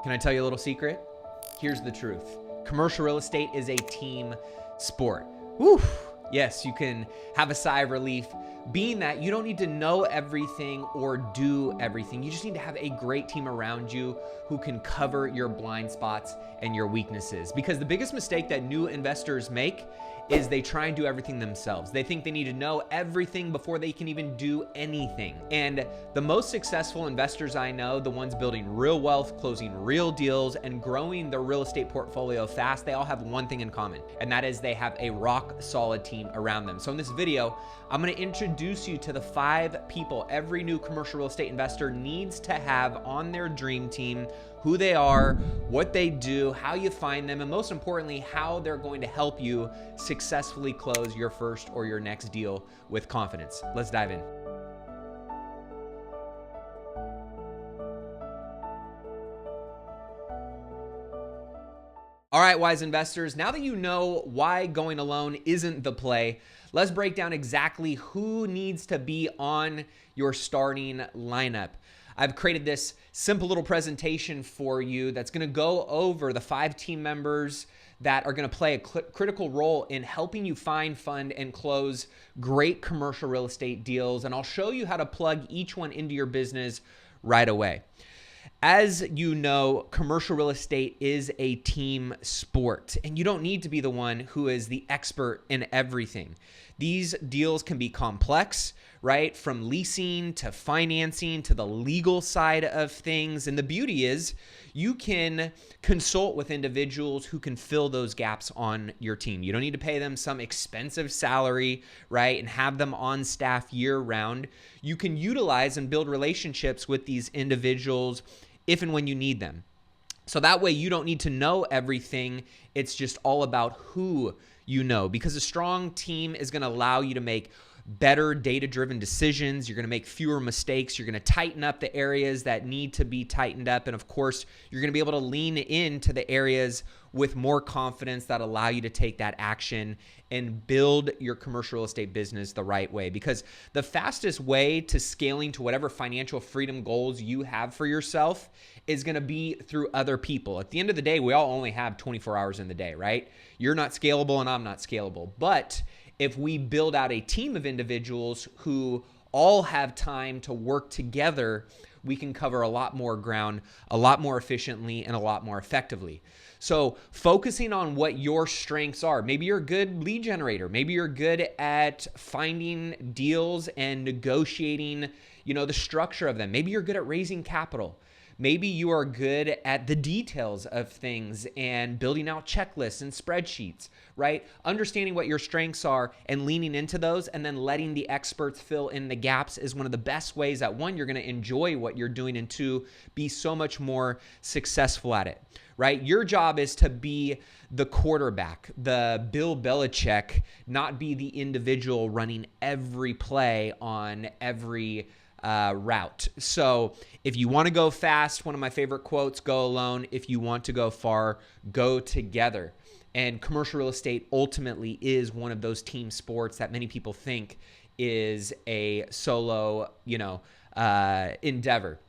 Can I tell you a little secret? Here's the truth. Commercial real estate is a team sport. Whew. Yes, you can have a sigh of relief, being that you don't need to know everything or do everything. You just need to have a great team around you who can cover your blind spots and your weaknesses. Because the biggest mistake that new investors make is they try and do everything themselves. They think they need to know everything before they can even do anything. And the most successful investors I know, the ones building real wealth, closing real deals, and growing their real estate portfolio fast, they all have one thing in common, and that is they have a rock solid team around them. So in this video, I'm gonna introduce you to the 5 people every new commercial real estate investor needs to have on their dream team, who they are, what they do, how you find them, and most importantly, how they're going to help you successfully close your first or your next deal with confidence. Let's dive in. All right, wise investors, now that you know why going alone isn't the play, let's break down exactly who needs to be on your starting lineup. I've created this simple little presentation for you that's going to go over the 5 team members that are going to play a critical role in helping you find, fund, and close great commercial real estate deals. And I'll show you how to plug each one into your business right away. As you know, commercial real estate is a team sport, and you don't need to be the one who is the expert in everything. These deals can be complex, right? From leasing to financing to the legal side of things. And the beauty is you can consult with individuals who can fill those gaps on your team. You don't need to pay them some expensive salary, right? And have them on staff year round. You can utilize and build relationships with these individuals if and when you need them. So that way you don't need to know everything. It's just all about who you know, because a strong team is going to allow you to make better data-driven decisions. You're going to make fewer mistakes. You're going to tighten up the areas that need to be tightened up. And of course, you're going to be able to lean into the areas with more confidence that allow you to take that action and build your commercial real estate business the right way. Because the fastest way to scaling to whatever financial freedom goals you have for yourself is going to be through other people. At the end of the day, we all only have 24 hours in the day, right? You're not scalable and I'm not scalable. But if we build out a team of individuals who all have time to work together, we can cover a lot more ground, a lot more efficiently, and a lot more effectively. So focusing on what your strengths are. Maybe you're a good lead generator. Maybe you're good at finding deals and negotiating, the structure of them. Maybe you're good at raising capital. Maybe you are good at the details of things and building out checklists and spreadsheets, right? Understanding what your strengths are and leaning into those and then letting the experts fill in the gaps is one of the best ways that, 1, you're going to enjoy what you're doing, and 2, be so much more successful at it, right? Your job is to be the quarterback, the Bill Belichick, not be the individual running every play on every route. So if you want to go fast, one of my favorite quotes, go alone. If you want to go far, go together. And commercial real estate ultimately is one of those team sports that many people think is a solo, endeavor.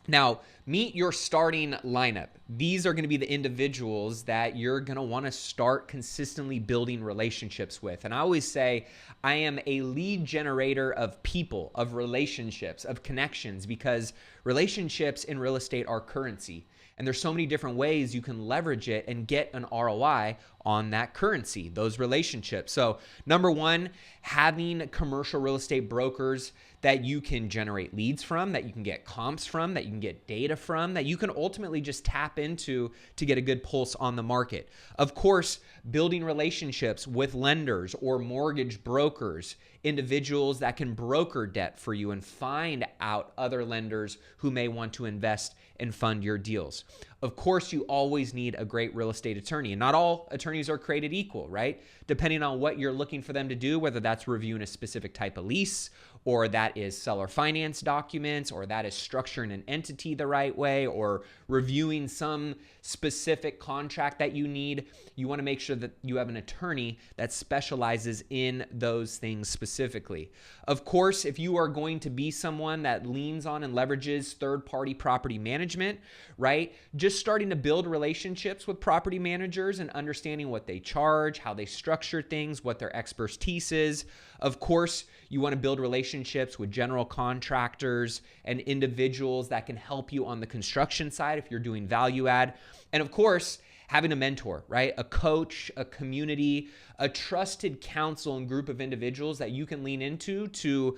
Now, meet your starting lineup. These are going to be the individuals that you're going to want to start consistently building relationships with. And I always say I am a lead generator of people, of relationships, of connections, because relationships in real estate are currency. And there's so many different ways you can leverage it and get an ROI on that currency, those relationships. So number 1, having commercial real estate brokers that you can generate leads from, that you can get comps from, that you can get data from, that you can ultimately just tap into to get a good pulse on the market. Of course, building relationships with lenders or mortgage brokers, individuals that can broker debt for you and find out other lenders who may want to invest and fund your deals. Of course, you always need a great real estate attorney, and not all attorneys are created equal, right? Depending on what you're looking for them to do, whether that's reviewing a specific type of lease or that is seller finance documents, or that is structuring an entity the right way, or reviewing some specific contract that you need, you want to make sure that you have an attorney that specializes in those things specifically. Of course, if you are going to be someone that leans on and leverages third-party property management, right? Just starting to build relationships with property managers and understanding what they charge, how they structure things, what their expertise is. Of course, you want to build relationships with general contractors and individuals that can help you on the construction side if you're doing value add. And of course, having a mentor, right? A coach, a community, a trusted counsel and group of individuals that you can lean into to,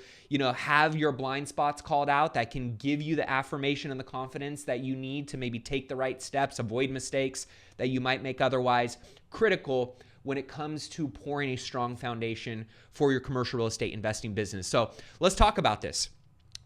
have your blind spots called out, that can give you the affirmation and the confidence that you need to maybe take the right steps, avoid mistakes that you might make otherwise. Critical when it comes to pouring a strong foundation for your commercial real estate investing business. So let's talk about this,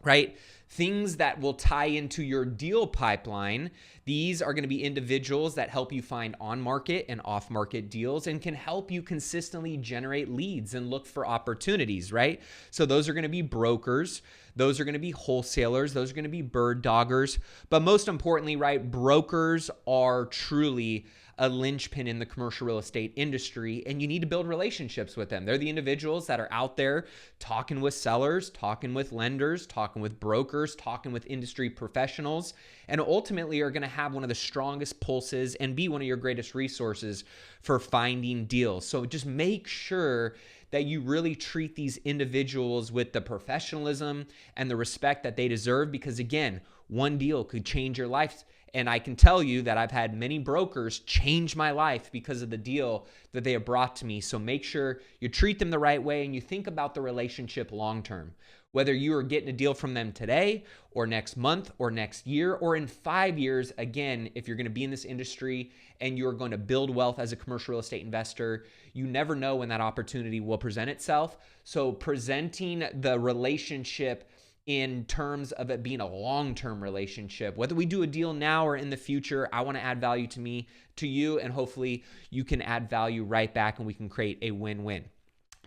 right? Things that will tie into your deal pipeline. These are going to be individuals that help you find on-market and off-market deals and can help you consistently generate leads and look for opportunities, right? So those are going to be brokers. Those are going to be wholesalers. Those are going to be bird doggers. But most importantly, right, brokers are truly a linchpin in the commercial real estate industry, and you need to build relationships with them. They're the individuals that are out there talking with sellers, talking with lenders, talking with brokers, talking with industry professionals, and ultimately are going to have one of the strongest pulses and be one of your greatest resources for finding deals. So just make sure that you really treat these individuals with the professionalism and the respect that they deserve, because again, one deal could change your life. And I can tell you that I've had many brokers change my life because of the deal that they have brought to me. So make sure you treat them the right way and you think about the relationship long term. Whether you are getting a deal from them today or next month or next year or in 5 years, again, if you're going to be in this industry and you're going to build wealth as a commercial real estate investor, you never know when that opportunity will present itself. So presenting the relationship in terms of it being a long-term relationship. Whether we do a deal now or in the future, I want to add value to you, and hopefully you can add value right back and we can create a win-win.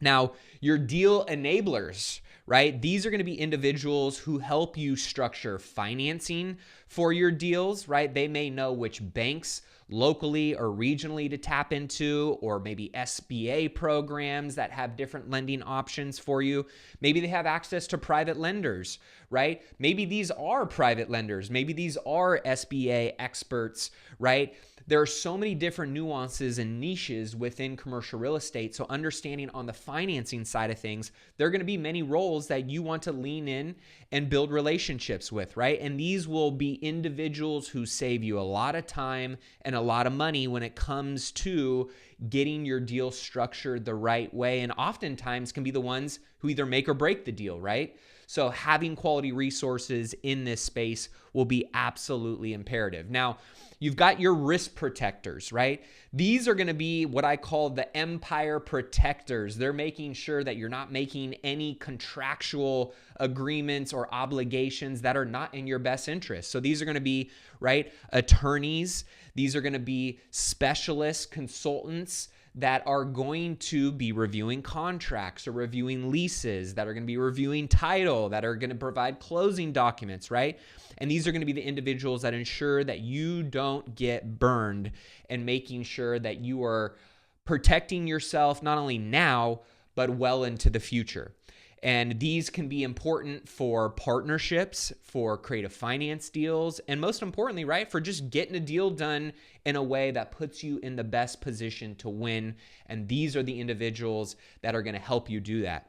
Now, your deal enablers, right? These are going to be individuals who help you structure financing for your deals, right? They may know which banks locally or regionally to tap into, or maybe SBA programs that have different lending options for you. Maybe they have access to private lenders, right? Maybe these are private lenders. Maybe these are SBA experts, right? There are so many different nuances and niches within commercial real estate. So understanding on the financing side of things, there are going to be many roles that you want to lean in and build relationships with, right? And these will be individuals who save you a lot of time and a lot of money when it comes to getting your deal structured the right way, and oftentimes can be the ones who either make or break the deal, right? So having quality resources in this space will be absolutely imperative. Now, you've got your risk protectors, right? These are going to be what I call the empire protectors. They're making sure that you're not making any contractual agreements or obligations that are not in your best interest. So these are going to be, right, attorneys. These are going to be specialists, consultants that are going to be reviewing contracts or reviewing leases, that are going to be reviewing title, that are going to provide closing documents, right? And these are going to be the individuals that ensure that you don't get burned, and making sure that you are protecting yourself not only now, but well into the future. And these can be important for partnerships, for creative finance deals, and most importantly, right, for just getting a deal done in a way that puts you in the best position to win. And these are the individuals that are going to help you do that.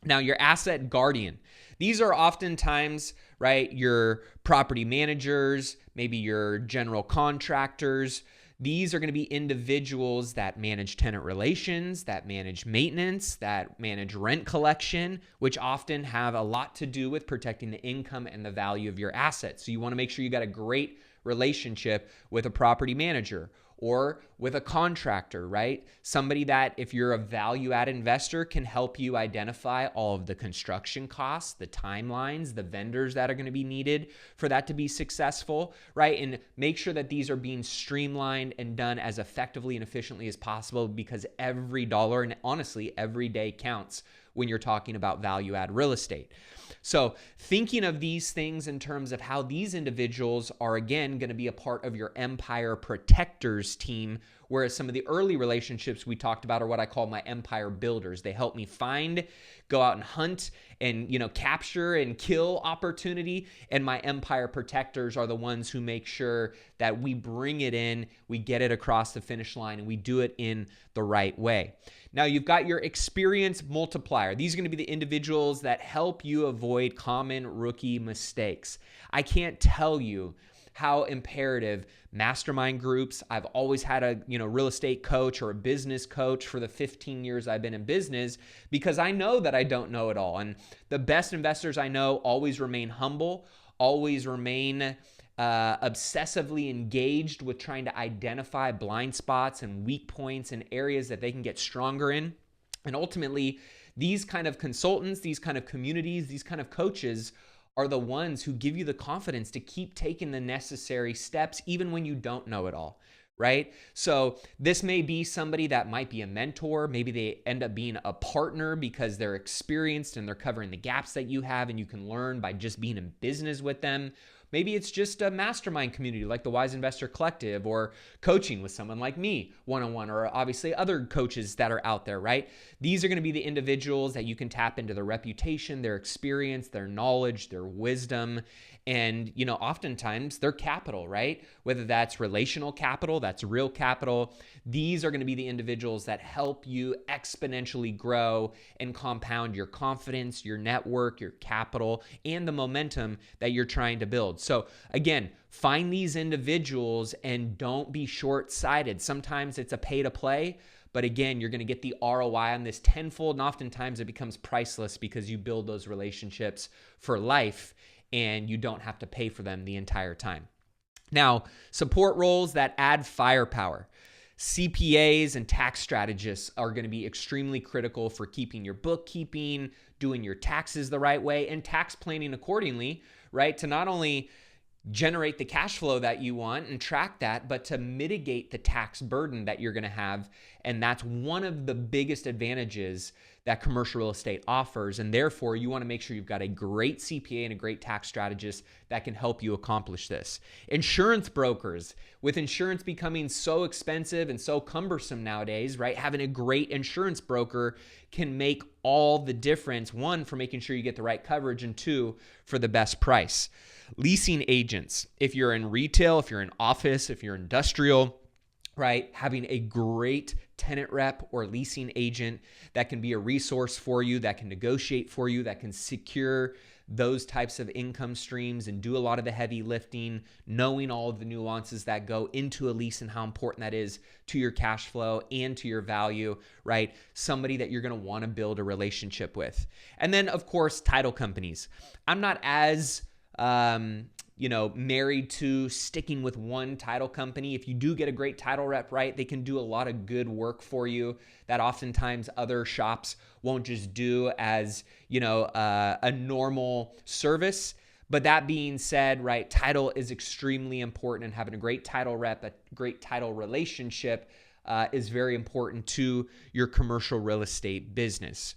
Now, your asset guardian. These are oftentimes, right, your property managers, maybe your general contractors. These are going to be individuals that manage tenant relations, that manage maintenance, that manage rent collection, which often have a lot to do with protecting the income and the value of your assets. So you want to make sure you got a great relationship with a property manager or with a contractor, right? Somebody that, if you're a value-add investor, can help you identify all of the construction costs, the timelines, the vendors that are going to be needed for that to be successful, right? And make sure that these are being streamlined and done as effectively and efficiently as possible, because every dollar and honestly every day counts when you're talking about value-add real estate. So thinking of these things in terms of how these individuals are, again, going to be a part of your empire protectors team, whereas some of the early relationships we talked about are what I call my empire builders. They help me find, go out and hunt and, capture and kill opportunity. And my empire protectors are the ones who make sure that we bring it in, we get it across the finish line, and we do it in the right way. Now, you've got your experience multiplier. These are going to be the individuals that help you avoid common rookie mistakes. I can't tell you how imperative mastermind groups. I've always had a real estate coach or a business coach for the 15 years I've been in business, because I know that I don't know it all. And the best investors I know always remain humble, always remain obsessively engaged with trying to identify blind spots and weak points and areas that they can get stronger in. And ultimately, these kind of consultants, these kind of communities, these kind of coaches are the ones who give you the confidence to keep taking the necessary steps even when you don't know it all, right? So this may be somebody that might be a mentor. Maybe they end up being a partner because they're experienced and they're covering the gaps that you have, and you can learn by just being in business with them. Maybe it's just a mastermind community like the Wise Investor Collective, or coaching with someone like me one-on-one, or obviously other coaches that are out there, right? These are going to be the individuals that you can tap into their reputation, their experience, their knowledge, their wisdom, and, oftentimes their capital, right? Whether that's relational capital, that's real capital. These are going to be the individuals that help you exponentially grow and compound your confidence, your network, your capital, and the momentum that you're trying to build. So again, find these individuals and don't be short-sighted. Sometimes it's a pay to play, but again, you're going to get the ROI on this tenfold, and oftentimes it becomes priceless because you build those relationships for life and you don't have to pay for them the entire time. Now, support roles that add firepower. CPAs and tax strategists are going to be extremely critical for keeping your bookkeeping, doing your taxes the right way, and tax planning accordingly, right? To not only generate the cash flow that you want and track that, but to mitigate the tax burden that you're going to have. And that's one of the biggest advantages that commercial real estate offers. And therefore, you want to make sure you've got a great CPA and a great tax strategist that can help you accomplish this. Insurance brokers, with insurance becoming so expensive and so cumbersome nowadays, right? Having a great insurance broker can make all the difference. One, for making sure you get the right coverage, and two, for the best price. Leasing agents, if you're in retail, if you're in office, if you're industrial, right? Having a great tenant rep or leasing agent that can be a resource for you, that can negotiate for you, that can secure those types of income streams and do a lot of the heavy lifting, knowing all of the nuances that go into a lease and how important that is to your cash flow and to your value, right? Somebody that you're going to want to build a relationship with. And then, of course, title companies. I'm not as married to sticking with one title company. If you do get a great title rep, right, they can do a lot of good work for you that oftentimes other shops won't just do as, a normal service. But that being said, right, title is extremely important, and having a great title rep, a great title relationship is very important to your commercial real estate business.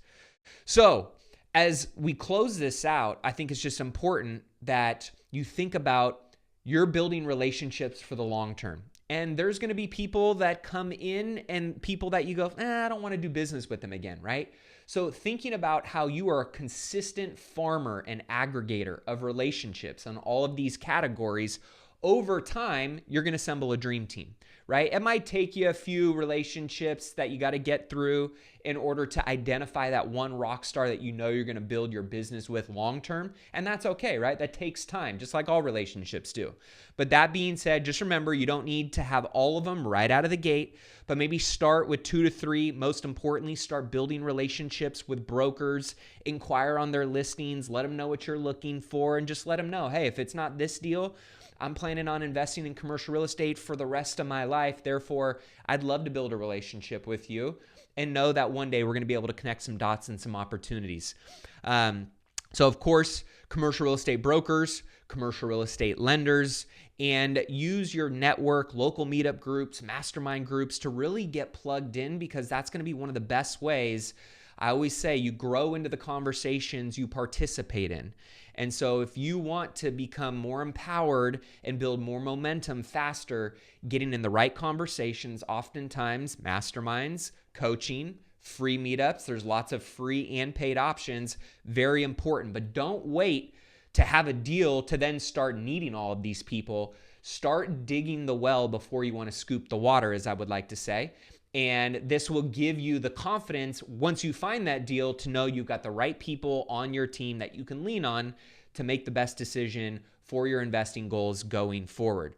So as we close this out, I think it's just important that you think about you're building relationships for the long term. And there's going to be people that come in and people that you go, I don't want to do business with them again, right? So thinking about how you are a consistent farmer and aggregator of relationships on all of these categories, over time, you're going to assemble a dream team, right? It might take you a few relationships that you got to get through in order to identify that one rock star that you're going to build your business with long term. And that's okay, right? That takes time, just like all relationships do. But that being said, just remember, you don't need to have all of them right out of the gate, but maybe start with 2 to 3. Most importantly, start building relationships with brokers, inquire on their listings, let them know what you're looking for, and just let them know, hey, if it's not this deal, I'm planning on investing in commercial real estate for the rest of my life. Therefore, I'd love to build a relationship with you and know that one day we're going to be able to connect some dots and some opportunities. So of course, commercial real estate brokers, commercial real estate lenders, and use your network, local meetup groups, mastermind groups to really get plugged in, because that's going to be one of the best ways. I always say you grow into the conversations you participate in. And so if you want to become more empowered and build more momentum faster, getting in the right conversations, oftentimes masterminds, coaching, free meetups, there's lots of free and paid options, very important. But don't wait to have a deal to then start needing all of these people. Start digging the well before you want to scoop the water, as I would like to say. And this will give you the confidence once you find that deal to know you've got the right people on your team that you can lean on to make the best decision for your investing goals going forward.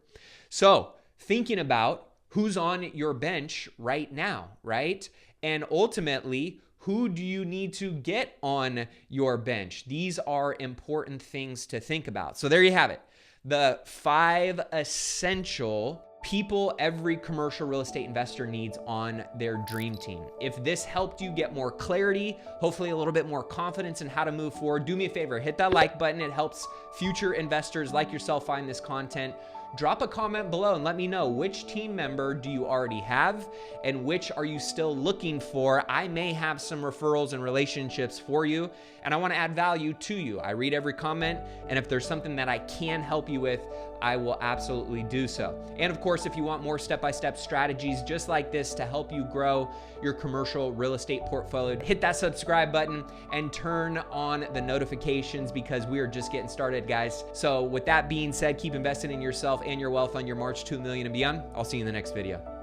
So thinking about who's on your bench right now, right? And ultimately, who do you need to get on your bench? These are important things to think about. So there you have it. The 5 essential people every commercial real estate investor needs on their dream team. If this helped you get more clarity, hopefully a little bit more confidence in how to move forward, do me a favor, hit that like button. It helps future investors like yourself find this content. Drop a comment below and let me know, which team member do you already have and which are you still looking for? I may have some referrals and relationships for you, and I want to add value to you. I read every comment, and if there's something that I can help you with, I will absolutely do so. And of course, if you want more step-by-step strategies just like this to help you grow your commercial real estate portfolio, hit that subscribe button and turn on the notifications, because we are just getting started, guys. So with that being said, keep investing in yourself and your wealth on your march to $1 million and beyond. I'll see you in the next video.